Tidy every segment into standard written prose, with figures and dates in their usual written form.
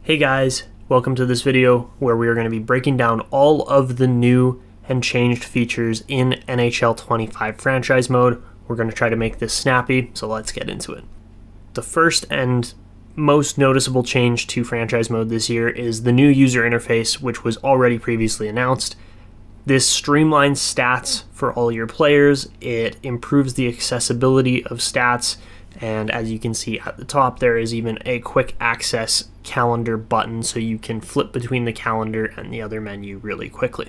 Hey guys, welcome to this video where we are going to be breaking down all of the new and changed features in NHL 25 franchise mode. We're going to try to make this snappy, so let's get into it. The first and most noticeable change to franchise mode this year is the new user interface, which was already previously announced. This streamlines stats for all your players. It improves the accessibility of stats, and as you can see at the top, there is even a quick access calendar button so you can flip between the calendar and the other menu really quickly.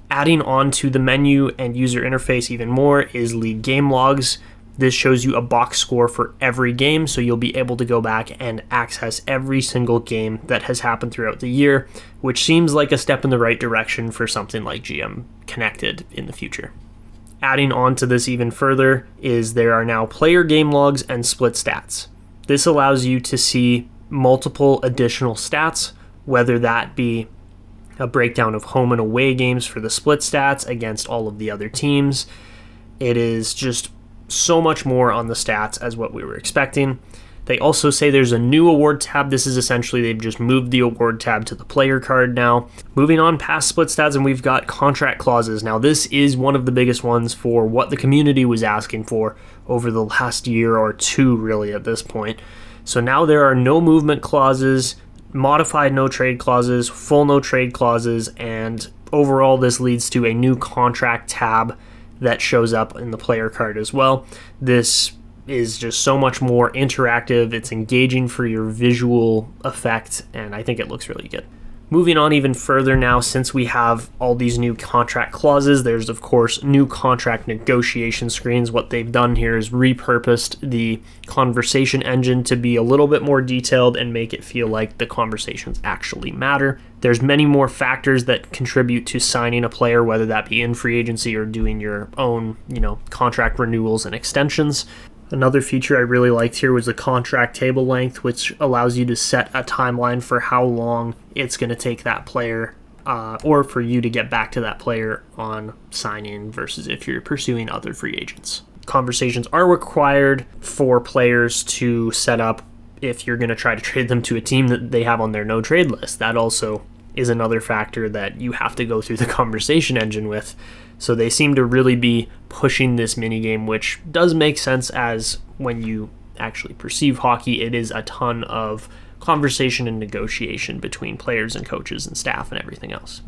Adding on to the menu and user interface even more is league game logs. This shows you a box score for every game, so you'll be able to go back and access every single game that has happened throughout the year, which seems like a step in the right direction for something like GM Connected in the future. Adding on to this even further is there are now player game logs and split stats. This allows you to see multiple additional stats, whether that be a breakdown of home and away games for the split stats against all of the other teams. It is just so much more on the stats as what we were expecting. They also say there's a new award tab. This is essentially they've just moved the award tab to the player card now. Moving on past split stats, and we've got contract clauses. Now this is one of the biggest ones for what the community was asking for over the last year or two really at this point. So now there are no movement clauses, modified no trade clauses, full no trade clauses, and overall this leads to a new contract tab that shows up in the player card as well. This is just so much more interactive. It's engaging for your visual effect, and I think it looks really good. Moving on even further now, since we have all these new contract clauses, there's of course new contract negotiation screens. What they've done here is repurposed the conversation engine to be a little bit more detailed and make it feel like the conversations actually matter. There's many more factors that contribute to signing a player, whether that be in free agency or doing your own, contract renewals and extensions. Another feature I really liked here was the contract table length, which allows you to set a timeline for how long it's going to take that player or for you to get back to that player on sign-in versus if you're pursuing other free agents. Conversations are required for players to set up if you're going to try to trade them to a team that they have on their no-trade list. That also is another factor that you have to go through the conversation engine with. So they seem to really be pushing this minigame, which does make sense as when you actually perceive hockey, it is a ton of conversation and negotiation between players and coaches and staff and everything else.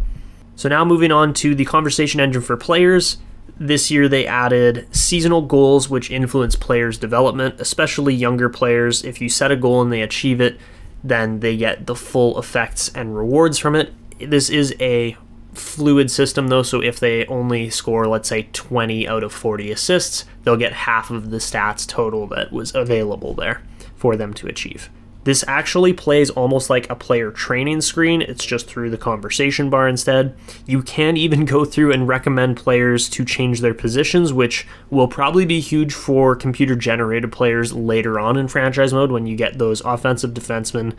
So now moving on to the conversation engine for players. This year they added seasonal goals which influence players' development, especially younger players. If you set a goal and they achieve it, then they get the full effects and rewards from it. This is a fluid system though, so if they only score, let's say 20 out of 40 assists, they'll get half of the stats total that was available there for them to achieve. This actually plays almost like a player training screen. It's just through the conversation bar instead. You can even go through and recommend players to change their positions, which will probably be huge for computer generated players later on in franchise mode when you get those offensive defensemen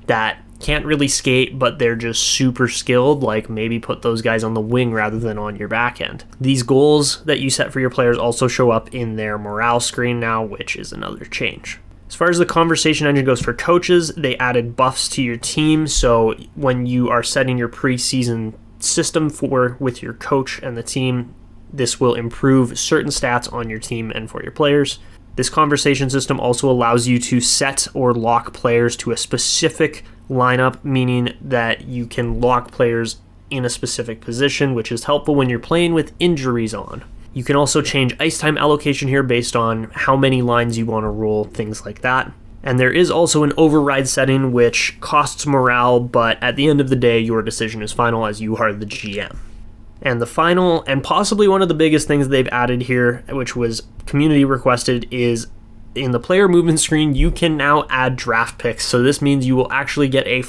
that can't really skate, but they're just super skilled, like maybe put those guys on the wing rather than on your back end. These goals that you set for your players also show up in their morale screen now, which is another change. As far as the conversation engine goes for coaches, they added buffs to your team, so when you are setting your preseason system with your coach and the team, this will improve certain stats on your team and for your players. This conversation system also allows you to set or lock players to a specific lineup, meaning that you can lock players in a specific position, which is helpful when you're playing with injuries on. You can also change ice time allocation here based on how many lines you want to roll, things like that. And there is also an override setting which costs morale, but at the end of the day, your decision is final as you are the GM. And the final, and possibly one of the biggest things they've added here, which was community requested, is in the player movement screen, you can now add draft picks. So this means you will actually get a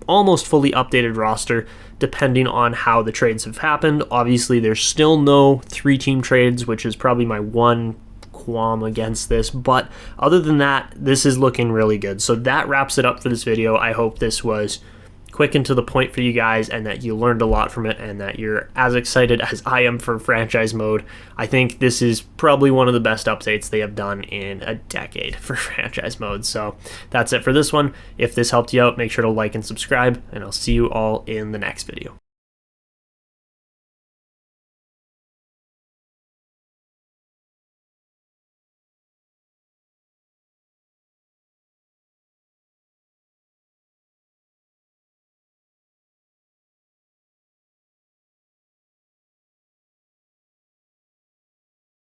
almost fully updated roster depending on how the trades have happened. Obviously, there's still no 3-team trades, which is probably my one qualm against this. But other than that, this is looking really good. So that wraps it up for this video. I hope this was quick and to the point for you guys, and that you learned a lot from it, and that you're as excited as I am for franchise mode. I think this is probably one of the best updates they have done in a decade for franchise mode. So that's it for this one. If this helped you out, make sure to like and subscribe, and I'll see you all in the next video.